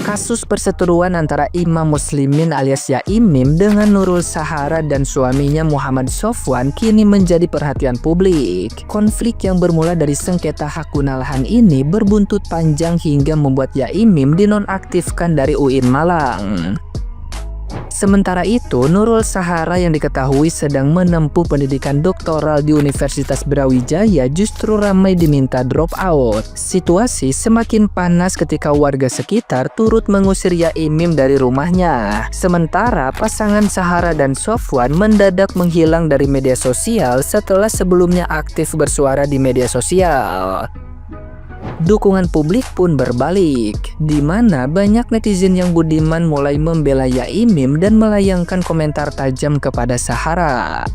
Kasus perseteruan antara Imam Muslimin alias Yaimim dengan Nurul Sahara dan suaminya Muhammad Sofwan kini menjadi perhatian publik. Konflik yang bermula dari sengketa hak guna lahan ini berbuntut panjang hingga membuat Yaimim dinonaktifkan dari UIN Malang. Sementara itu, Nurul Sahara yang diketahui sedang menempuh pendidikan doktoral di Universitas Brawijaya justru ramai diminta drop out. Situasi semakin panas ketika warga sekitar turut mengusir Yaimim dari rumahnya. Sementara pasangan Sahara dan Sofwan mendadak menghilang dari media sosial setelah sebelumnya aktif bersuara di media sosial. Dukungan publik pun berbalik, di mana banyak netizen yang budiman mulai membela Yaimim dan melayangkan komentar tajam kepada Sahara.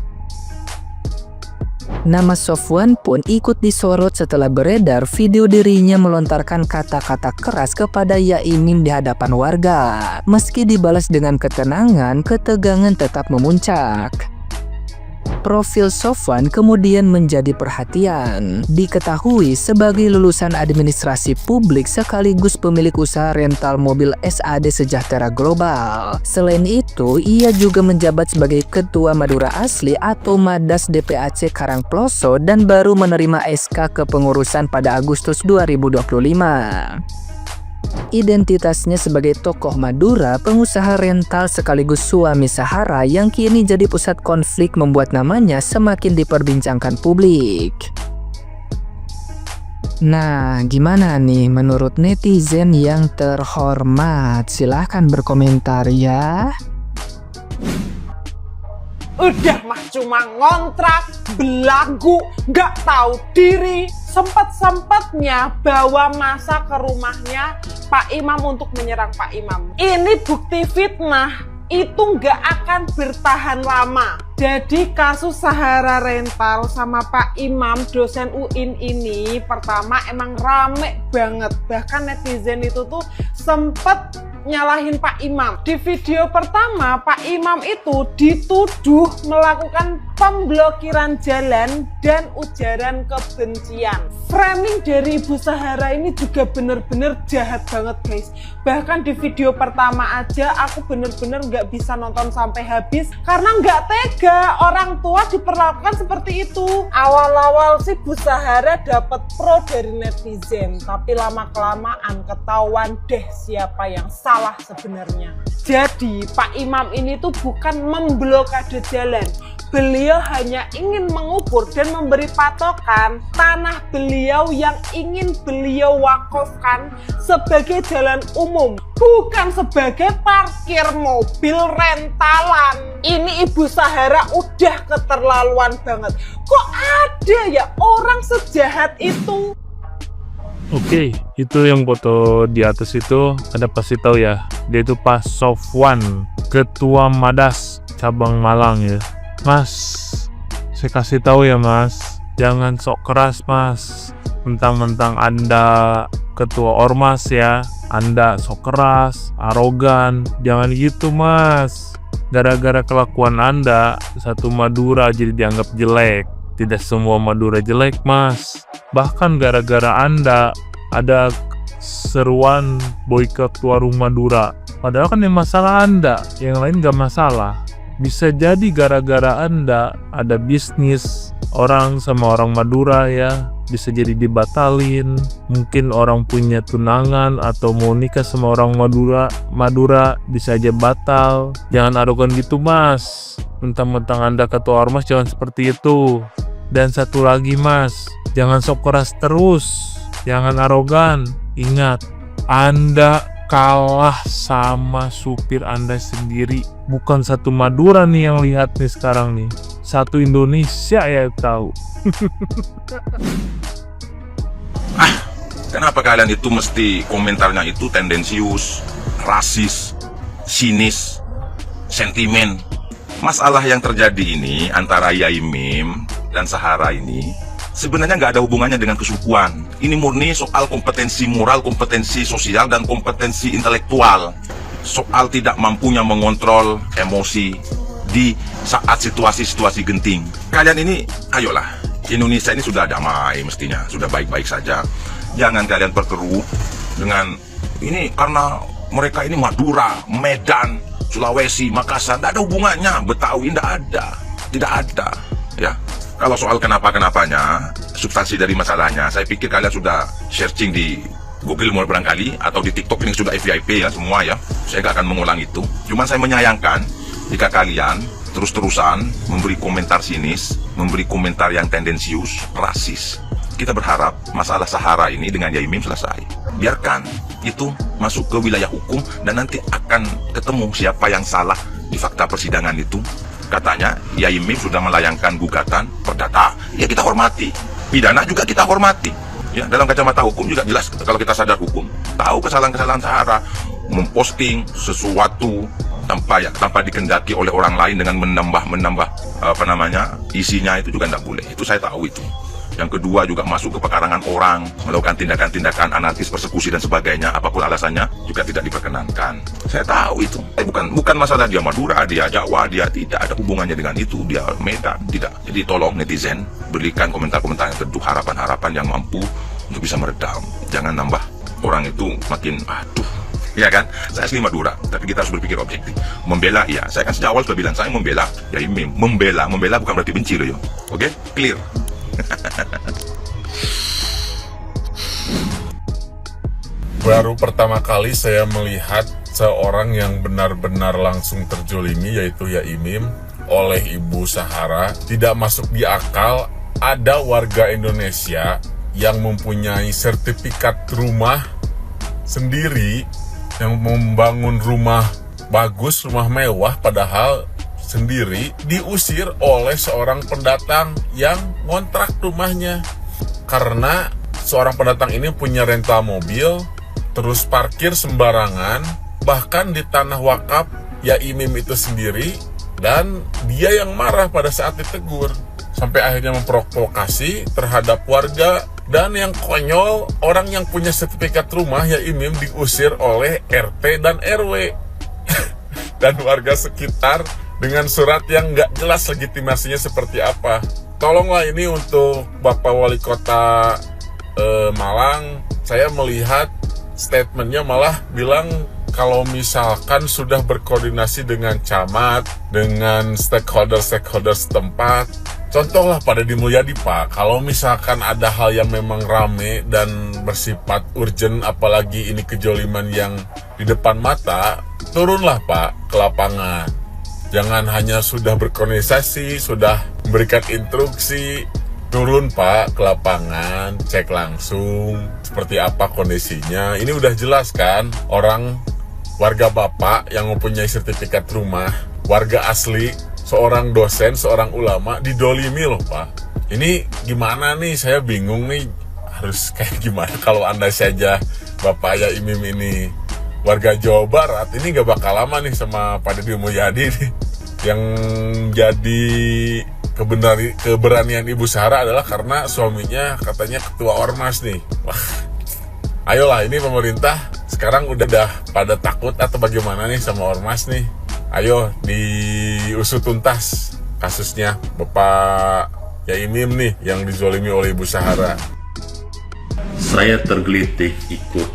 Nama Sofwan pun ikut disorot setelah beredar video dirinya melontarkan kata-kata keras kepada Yaimim di hadapan warga. Meski dibalas dengan ketenangan, ketegangan tetap memuncak. Profil Sofwan kemudian menjadi perhatian. Diketahui sebagai lulusan administrasi publik sekaligus pemilik usaha rental mobil SAD Sejahtera Global. Selain itu, ia juga menjabat sebagai Ketua Madura Asli atau Madas DPAC Karangploso dan baru menerima SK kepengurusan pada Agustus 2025. Identitasnya sebagai tokoh Madura, pengusaha rental sekaligus suami Sahara yang kini jadi pusat konflik membuat namanya semakin diperbincangkan publik. Nah, gimana nih menurut netizen yang terhormat? Silahkan berkomentar ya. Udah mah cuma ngontrak, belagu, gak tahu diri. Sempat-sempatnya bawa masa ke rumahnya Pak Imam untuk menyerang Pak Imam. Ini bukti fitnah, itu gak akan bertahan lama. Jadi kasus Sahara Rental sama Pak Imam dosen UIN ini pertama emang rame banget. Bahkan netizen itu tuh sempet nyalahin Pak Imam. Di video pertama, Pak Imam itu dituduh melakukan pemblokiran jalan dan ujaran kebencian. Framing dari Ibu Sahara ini juga bener-bener jahat banget guys. Bahkan di video pertama aja aku bener-bener nggak bisa nonton sampai habis karena nggak tega orang tua diperlakukan seperti itu. Awal-awal sih Bu Sahara dapat pro dari netizen, tapi lama-kelamaan ketahuan deh siapa yang salah sebenarnya. Jadi Pak Imam ini tuh bukan memblokade jalan. Beliau hanya ingin mengukur dan memberi patokan tanah beliau yang ingin beliau wakafkan sebagai jalan umum, bukan sebagai parkir mobil rentalan. Ini Ibu Sahara udah keterlaluan banget. Kok ada ya orang sejahat itu? Oke, itu yang foto di atas itu Anda pasti tahu ya. Dia itu Pak Sofwan, Ketua Madas Cabang Malang ya. Mas, saya kasih tahu ya Mas, jangan sok keras Mas. Mentang-mentang Anda ketua ormas ya, Anda sok keras, arogan. Jangan gitu Mas. Gara-gara kelakuan Anda, satu Madura jadi dianggap jelek. Tidak semua Madura jelek Mas. Bahkan gara-gara Anda ada seruan boikot warung Madura. Padahal kan yang masalah Anda, yang lain gak masalah. Bisa jadi gara-gara Anda ada bisnis orang sama orang Madura ya, bisa jadi dibatalin. Mungkin orang punya tunangan atau mau nikah sama orang Madura bisa aja batal. Jangan arogan gitu Mas. Mentang-mentang Anda ketua ormas jangan seperti itu. Dan satu lagi Mas, jangan sok keras terus, jangan arogan. Ingat, Anda kalah sama supir Anda sendiri. Bukan satu Madura nih yang lihat nih sekarang nih, satu Indonesia ya tahu. Kenapa kalian itu mesti komentarnya itu tendensius, rasis, sinis, sentimen? Masalah yang terjadi ini antara Yaimim dan Sahara ini sebenarnya nggak ada hubungannya dengan kesukuan. Ini murni soal kompetensi moral, kompetensi sosial, dan kompetensi intelektual. Soal tidak mampunya mengontrol emosi di saat situasi-situasi genting. Kalian ini, ayolah, Indonesia ini sudah damai mestinya, sudah baik-baik saja. Jangan kalian perkeruh dengan ini karena mereka ini Madura, Medan, Sulawesi, Makassar, tidak ada hubungannya. Betawi tidak ada, ya. Kalau soal kenapa-kenapanya, substansi dari masalahnya, saya pikir kalian sudah searching di Google mulai barangkali, atau di TikTok ini sudah FYP ya semua ya. Saya gak akan mengulang itu. Cuman saya menyayangkan jika kalian terus-terusan memberi komentar sinis, memberi komentar yang tendensius, rasis. Kita berharap masalah Sahara ini dengan Yai Mim selesai. Biarkan itu masuk ke wilayah hukum dan nanti akan ketemu siapa yang salah di fakta persidangan itu. Katanya Yai Mim sudah melayangkan gugatan perdata. Ya kita hormati. Pidana juga kita hormati. Ya, dalam kacamata hukum juga jelas kalau kita sadar hukum. Tahu kesalahan-kesalahan Sahara, memposting sesuatu tanpa dikendaki oleh orang lain dengan menambah isinya itu juga tidak boleh. Itu saya tahu itu. Yang kedua juga masuk ke pekarangan orang, melakukan tindakan-tindakan anarkis, persekusi dan sebagainya, apapun alasannya juga tidak diperkenankan. Saya tahu itu. Bukan masalah dia Madura, dia Jawa, dia tidak ada hubungannya dengan itu, dia Medan, tidak. Jadi tolong netizen berikan komentar-komentar yang teduh, harapan-harapan yang mampu untuk bisa meredam. Jangan nambah orang itu makin ya kan? Saya asli Madura, tapi kita harus berpikir objektif. Membela, iya. Saya kan sejak awal sudah bilang, saya membela Yai Mim. Membela bukan berarti benci loh, yo. Oke? Clear. Baru pertama kali saya melihat seorang yang benar-benar langsung terjolimi, yaitu Yai Mim, oleh Ibu Sahara. Tidak masuk di akal ada warga Indonesia yang mempunyai sertifikat rumah sendiri, yang membangun rumah bagus, rumah mewah, padahal sendiri diusir oleh seorang pendatang yang ngontrak rumahnya. Karena seorang pendatang ini punya rental mobil, terus parkir sembarangan, bahkan di tanah wakaf Yai Mim itu sendiri, dan dia yang marah pada saat ditegur. Sampai akhirnya memprovokasi terhadap warga, dan yang konyol, orang yang punya sertifikat rumah Yai Mim diusir oleh RT dan RW dan warga sekitar dengan surat yang nggak jelas legitimasinya seperti apa. Tolonglah ini untuk Bapak Wali Kota Malang. Saya melihat statementnya malah bilang kalau misalkan sudah berkoordinasi dengan camat, dengan stakeholder setempat. Contohlah pada Deddy Mulyadi, Pak, kalau misalkan ada hal yang memang rame dan bersifat urgent, apalagi ini kejoliman yang di depan mata, turunlah Pak ke lapangan. Jangan hanya sudah berkoordinasi, sudah memberikan instruksi, turun Pak ke lapangan, cek langsung seperti apa kondisinya. Ini udah jelas kan, orang warga Bapak yang mempunyai sertifikat rumah, warga asli, seorang dosen, seorang ulama didolimi loh Pak. Ini gimana nih, saya bingung nih, harus kayak gimana kalau andai saja Bapak Yai Mim ini warga Jawa Barat, ini gak bakal lama nih sama Pak Deddy Mulyadi nih. Yang jadi keberanian Ibu Sahara adalah karena suaminya katanya ketua ormas nih. Wah, ayolah, ini pemerintah sekarang udah pada takut atau bagaimana nih sama ormas nih. Ayo diusut tuntas kasusnya Bapak Yai Mim nih yang dizolimi oleh Ibu Sahara. Saya tergelitik ikut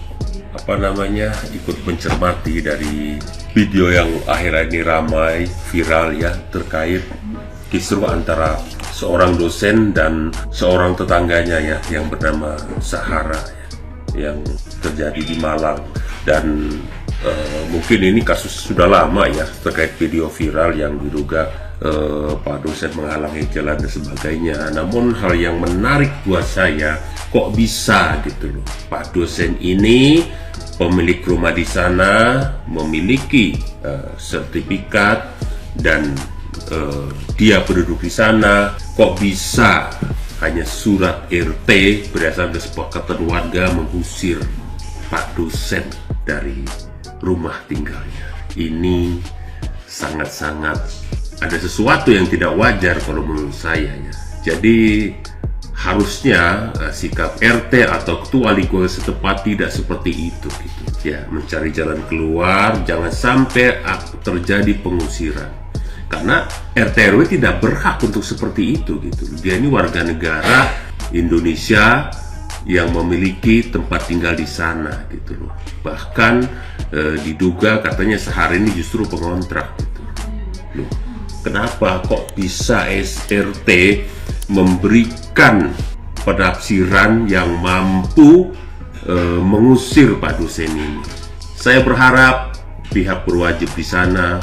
mencermati dari video yang akhir ini ramai viral ya, terkait kisruh antara seorang dosen dan seorang tetangganya ya yang bernama Sahara ya, yang terjadi di Malang. Dan mungkin ini kasus sudah lama ya, terkait video viral yang diduga Pak dosen menghalangi jalan dan sebagainya. Namun hal yang menarik buat saya, kok bisa gitu loh, Pak dosen ini pemilik rumah di sana, memiliki sertifikat dan dia penduduk di sana, kok bisa hanya surat RT berdasarkan kesepakatan warga mengusir Pak dosen dari rumah tinggalnya. Ini sangat-sangat ada sesuatu yang tidak wajar kalau menurut saya ya. Jadi harusnya sikap RT atau ketua lingkungan setempat tidak seperti itu gitu. Ya, mencari jalan keluar, jangan sampai terjadi pengusiran. Karena RT RW tidak berhak untuk seperti itu gitu. Dia ini warga negara Indonesia, yang memiliki tempat tinggal di sana gitu loh. Bahkan diduga katanya sehari ini justru pengontrak gitu loh. Kenapa kok bisa SRT memberikan penafsiran yang mampu mengusir Pak dosen ini? Saya berharap pihak berwajib di sana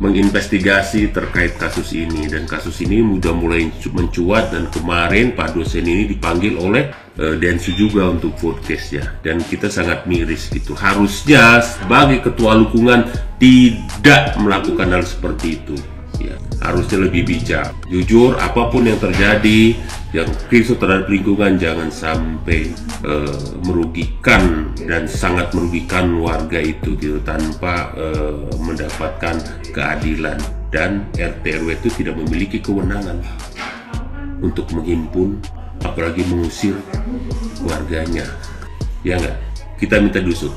menginvestigasi terkait kasus ini, dan kasus ini sudah mulai mencuat, dan kemarin Pak dosen ini dipanggil oleh Densu juga untuk podcast ya, dan kita sangat miris gitu. Harusnya sebagai ketua lingkungan tidak melakukan hal seperti itu ya, harusnya lebih bijak. Jujur, apapun yang terjadi yang krisis terhadap lingkungan jangan sampai merugikan dan sangat merugikan warga itu gitu, tanpa mendapatkan keadilan. Dan RT RW itu tidak memiliki kewenangan untuk menghimpun apalagi mengusir warganya, ya enggak? Kita minta dusuk.